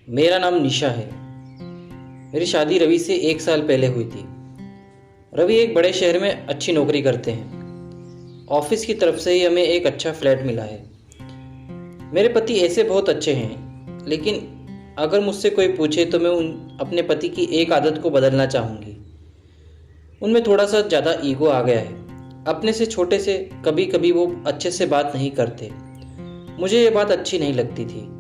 मेरा नाम निशा है। मेरी शादी रवि से 1 साल पहले हुई थी। रवि एक बड़े शहर में अच्छी नौकरी करते हैं। ऑफिस की तरफ से ही हमें एक अच्छा फ्लैट मिला है। मेरे पति ऐसे बहुत अच्छे हैं, लेकिन अगर मुझसे कोई पूछे तो मैं अपने पति की एक आदत को बदलना चाहूँगी। उनमें थोड़ा सा ज़्यादा ईगो आ गया है। अपने से छोटे से कभी कभी वो अच्छे से बात नहीं करते। मुझे ये बात अच्छी नहीं लगती थी,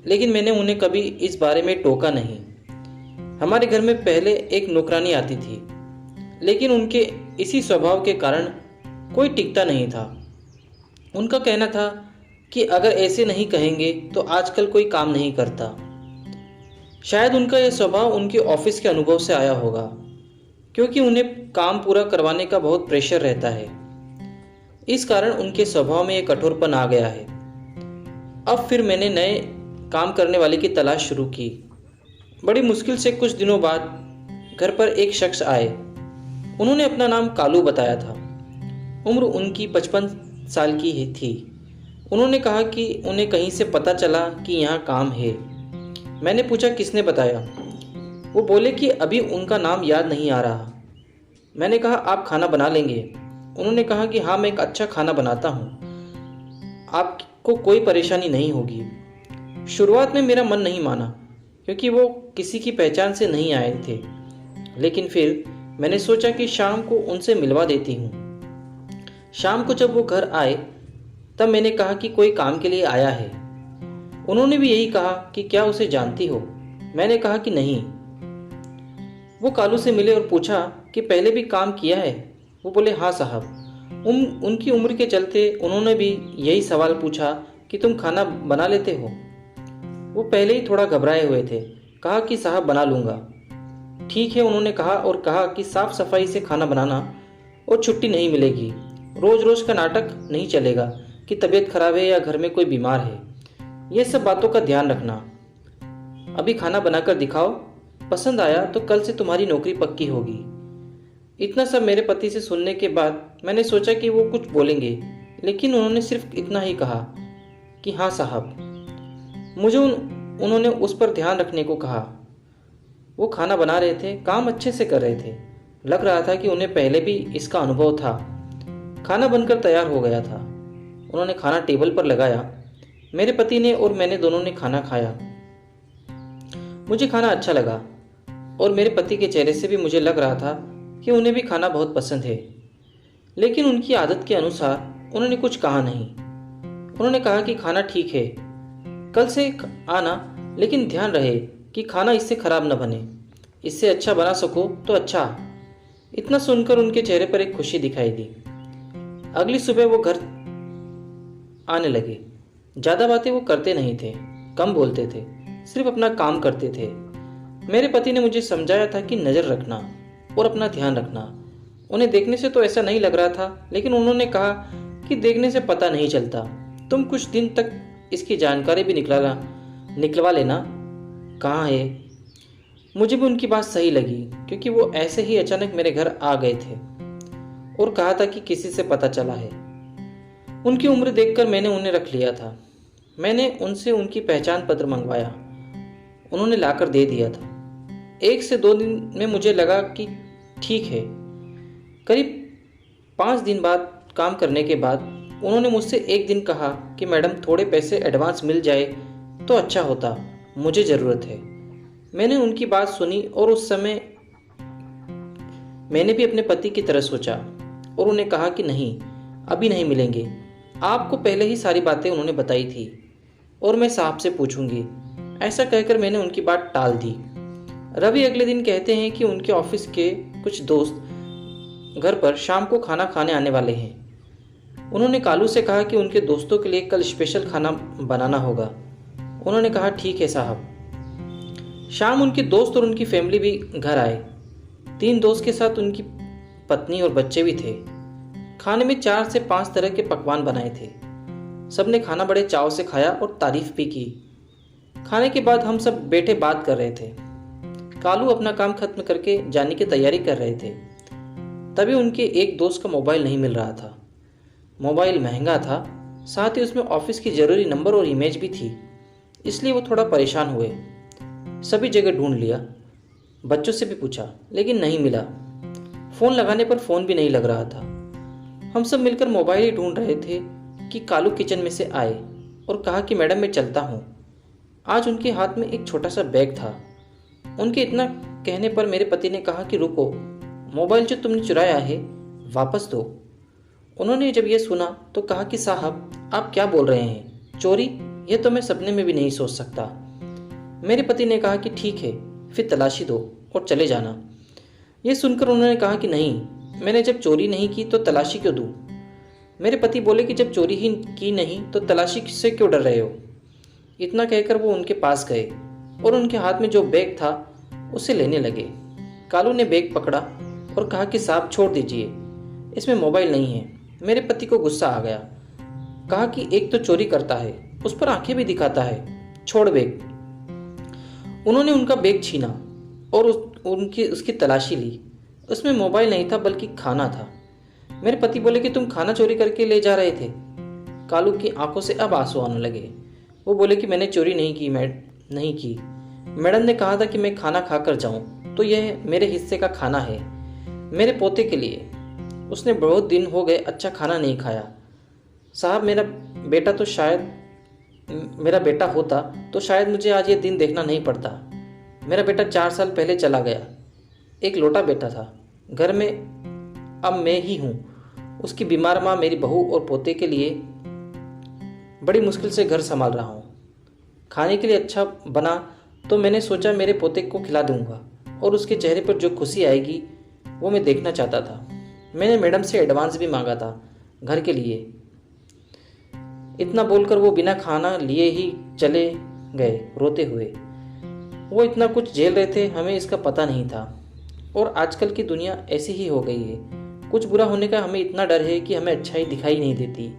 लेकिन मैंने उन्हें कभी इस बारे में टोका नहीं। हमारे घर में पहले एक नौकरानी आती थी, लेकिन उनके इसी स्वभाव के कारण कोई टिकता नहीं था। उनका कहना था कि अगर ऐसे नहीं कहेंगे तो आजकल कोई काम नहीं करता। शायद उनका यह स्वभाव उनके ऑफिस के अनुभव से आया होगा, क्योंकि उन्हें काम पूरा करवाने का बहुत प्रेशर रहता है। इस कारण उनके स्वभाव में एक कठोरपन आ गया है। अब फिर मैंने नए काम करने वाले की तलाश शुरू की। बड़ी मुश्किल से कुछ दिनों बाद घर पर एक शख्स आए। उन्होंने अपना नाम कालू बताया था। उम्र उनकी 55 साल की ही थी। उन्होंने कहा कि उन्हें कहीं से पता चला कि यहाँ काम है। मैंने पूछा किसने बताया। वो बोले कि अभी उनका नाम याद नहीं आ रहा। मैंने कहा आप खाना बना लेंगे। उन्होंने कहा कि हाँ, मैं एक अच्छा खाना बनाता हूँ, आपको कोई परेशानी नहीं होगी। शुरुआत में मेरा मन नहीं माना, क्योंकि वो किसी की पहचान से नहीं आए थे, लेकिन फिर मैंने सोचा कि शाम को उनसे मिलवा देती हूँ। शाम को जब वो घर आए तब मैंने कहा कि कोई काम के लिए आया है। उन्होंने भी यही कहा कि क्या उसे जानती हो। मैंने कहा कि नहीं। वो कालू से मिले और पूछा कि पहले भी काम किया है। वो बोले हाँ साहब। उनकी उम्र के चलते उन्होंने भी यही सवाल पूछा कि तुम खाना बना लेते हो। वो पहले ही थोड़ा घबराए हुए थे। कहा कि साहब बना लूँगा। ठीक है, उन्होंने कहा और कहा कि साफ सफाई से खाना बनाना और छुट्टी नहीं मिलेगी। रोज रोज का नाटक नहीं चलेगा कि तबीयत खराब है या घर में कोई बीमार है। ये सब बातों का ध्यान रखना। अभी खाना बनाकर दिखाओ, पसंद आया तो कल से तुम्हारी नौकरी पक्की होगी। इतना सब मेरे पति से सुनने के बाद मैंने सोचा कि वो कुछ बोलेंगे, लेकिन उन्होंने सिर्फ इतना ही कहा कि हाँ साहब। मुझे उन्होंने उस पर ध्यान रखने को कहा। वो खाना बना रहे थे, काम अच्छे से कर रहे थे। लग रहा था कि उन्हें पहले भी इसका अनुभव था। खाना बनकर तैयार हो गया था। उन्होंने खाना टेबल पर लगाया। मेरे पति ने और मैंने दोनों ने खाना खाया। मुझे खाना अच्छा लगा और मेरे पति के चेहरे से भी मुझे लग रहा था कि उन्हें भी खाना बहुत पसंद है, लेकिन उनकी आदत के अनुसार उन्होंने कुछ कहा नहीं। उन्होंने कहा कि खाना ठीक है, कल से आना, लेकिन ध्यान रहे कि खाना इससे खराब न बने। इससे अच्छा बना सको तो अच्छा। इतना सुनकर उनके चेहरे पर एक खुशी दिखाई दी। अगली सुबह वो घर आने लगे। ज़्यादा बातें वो करते नहीं थे, कम बोलते थे, सिर्फ अपना काम करते थे। मेरे पति ने मुझे समझाया था कि नज़र रखना और अपना ध्यान रखना। उन्हें देखने से तो ऐसा नहीं लग रहा था, लेकिन उन्होंने कहा कि देखने से पता नहीं चलता, तुम कुछ दिन तक इसकी जानकारी भी निकलवा लेना कहाँ है। मुझे भी उनकी बात सही लगी, क्योंकि वो ऐसे ही अचानक मेरे घर आ गए थे और कहा था कि किसी से पता चला है। उनकी उम्र देखकर मैंने उन्हें रख लिया था। मैंने उनसे उनकी पहचान पत्र मंगवाया। उन्होंने लाकर दे दिया था। 1 से 2 दिन में मुझे लगा कि ठीक है। करीब 5 दिन बाद काम करने के बाद उन्होंने मुझसे एक दिन कहा कि मैडम थोड़े पैसे एडवांस मिल जाए तो अच्छा होता, मुझे ज़रूरत है। मैंने उनकी बात सुनी और उस समय मैंने भी अपने पति की तरह सोचा और उन्हें कहा कि नहीं, अभी नहीं मिलेंगे। आपको पहले ही सारी बातें उन्होंने बताई थी और मैं साहब से पूछूंगी। ऐसा कहकर मैंने उनकी बात टाल दी। रवि अगले दिन कहते हैं कि उनके ऑफिस के कुछ दोस्त घर पर शाम को खाना खाने आने वाले हैं। उन्होंने कालू से कहा कि उनके दोस्तों के लिए कल स्पेशल खाना बनाना होगा। उन्होंने कहा ठीक है साहब। शाम उनके दोस्त और उनकी फैमिली भी घर आए। 3 दोस्त के साथ उनकी पत्नी और बच्चे भी थे। खाने में 4 से 5 तरह के पकवान बनाए थे। सबने खाना बड़े चाव से खाया और तारीफ भी की। खाने के बाद हम सब बैठे बात कर रहे थे। कालू अपना काम खत्म करके जाने की तैयारी कर रहे थे। तभी उनके एक दोस्त का मोबाइल नहीं मिल रहा था। मोबाइल महंगा था, साथ ही उसमें ऑफिस की ज़रूरी नंबर और इमेज भी थी, इसलिए वो थोड़ा परेशान हुए। सभी जगह ढूंढ लिया, बच्चों से भी पूछा, लेकिन नहीं मिला। फ़ोन लगाने पर फ़ोन भी नहीं लग रहा था। हम सब मिलकर मोबाइल ही ढूंढ रहे थे कि कालू किचन में से आए और कहा कि मैडम मैं चलता हूँ। आज उनके हाथ में एक छोटा सा बैग था। उनके इतना कहने पर मेरे पति ने कहा कि रुको, मोबाइल जो तुमने चुराया है वापस दो। उन्होंने जब यह सुना तो कहा कि साहब आप क्या बोल रहे हैं, चोरी? यह तो मैं सपने में भी नहीं सोच सकता। मेरे पति ने कहा कि ठीक है, फिर तलाशी दो और चले जाना। यह सुनकर उन्होंने कहा कि नहीं, मैंने जब चोरी नहीं की तो तलाशी क्यों दूँ? मेरे पति बोले कि जब चोरी ही की नहीं तो तलाशी से क्यों डर रहे हो? इतना कहकर वो उनके पास गए और उनके हाथ में जो बैग था उसे लेने लगे। कालू ने बैग पकड़ा और कहा कि साहब छोड़ दीजिए, इसमें मोबाइल नहीं है। मेरे पति को गुस्सा आ गया। कहा कि एक तो चोरी करता है, उस पर आंखें भी दिखाता है, छोड़ बैग। उन्होंने उनका बैग छीना और उसकी तलाशी ली। उसमें मोबाइल नहीं था बल्कि खाना था। मेरे पति बोले कि तुम खाना चोरी करके ले जा रहे थे। कालू की आंखों से अब आंसू आने लगे। वो बोले कि मैंने चोरी नहीं की। मैडम ने कहा था कि मैं खाना खाकर जाऊं, तो यह मेरे हिस्से का खाना है, मेरे पोते के लिए। उसने बहुत दिन हो गए अच्छा खाना नहीं खाया। साहब मेरा बेटा होता तो शायद मुझे आज ये दिन देखना नहीं पड़ता। मेरा बेटा 4 साल पहले चला गया। एक लोटा बेटा था। घर में अब मैं ही हूँ। उसकी बीमार माँ मेरी बहू और पोते के लिए बड़ी मुश्किल से घर संभाल रहा हूँ। खाने के लिए अच्छा बना तो मैंने सोचा मेरे पोते को खिला दूंगा और उसके चेहरे पर जो खुशी आएगी वो मैं देखना चाहता था। मैंने मैडम से एडवांस भी मांगा था घर के लिए। इतना बोलकर वो बिना खाना लिए ही चले गए रोते हुए। वो इतना कुछ झेल रहे थे, हमें इसका पता नहीं था। और आजकल की दुनिया ऐसी ही हो गई है। कुछ बुरा होने का हमें इतना डर है कि हमें अच्छाई दिखाई नहीं देती।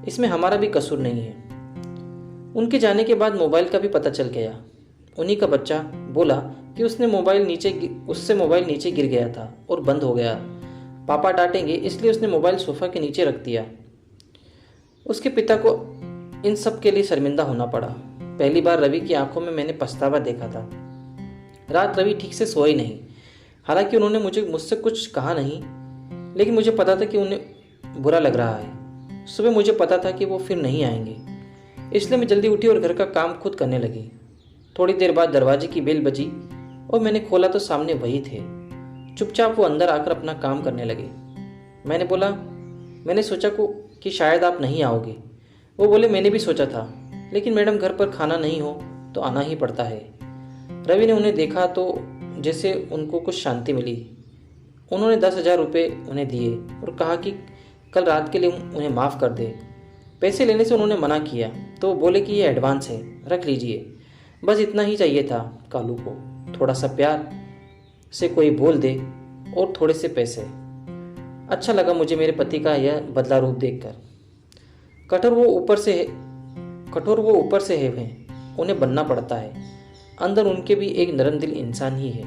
इसमें हमारा भी कसूर नहीं है। उनके जाने के बाद मोबाइल का भी पता चल गया। उन्हीं का बच्चा बोला कि उससे मोबाइल नीचे गिर गया था और बंद हो गया। पापा डांटेंगे इसलिए उसने मोबाइल सोफा के नीचे रख दिया। उसके पिता को इन सब के लिए शर्मिंदा होना पड़ा। पहली बार रवि की आंखों में मैंने पछतावा देखा था। रात रवि ठीक से सोए नहीं। हालांकि उन्होंने मुझसे कुछ कहा नहीं, लेकिन मुझे पता था कि उन्हें बुरा लग रहा है। सुबह मुझे पता था कि वो फिर नहीं आएंगे, इसलिए मैं जल्दी उठी और घर का काम खुद करने लगी। थोड़ी देर बाद दरवाजे की बेल बजी और मैंने खोला तो सामने वही थे। चुपचाप वो अंदर आकर अपना काम करने लगे। मैंने बोला, मैंने सोचा कि शायद आप नहीं आओगे। वो बोले, मैंने भी सोचा था, लेकिन मैडम घर पर खाना नहीं हो तो आना ही पड़ता है। रवि ने उन्हें देखा तो जैसे उनको कुछ शांति मिली। उन्होंने 10,000 रुपये उन्हें दिए और कहा कि कल रात के लिए उन्हें माफ़ कर दे। पैसे लेने से उन्होंने मना किया तो बोले कि ये एडवांस है, रख लीजिए। बस इतना ही चाहिए था कालू को, थोड़ा सा प्यार से कोई बोल दे और थोड़े से पैसे। अच्छा लगा मुझे मेरे पति का यह बदला रूप देखकर। कठोर वो ऊपर से है, उन्हें बनना पड़ता है। अंदर उनके भी एक नरम दिल इंसान ही है।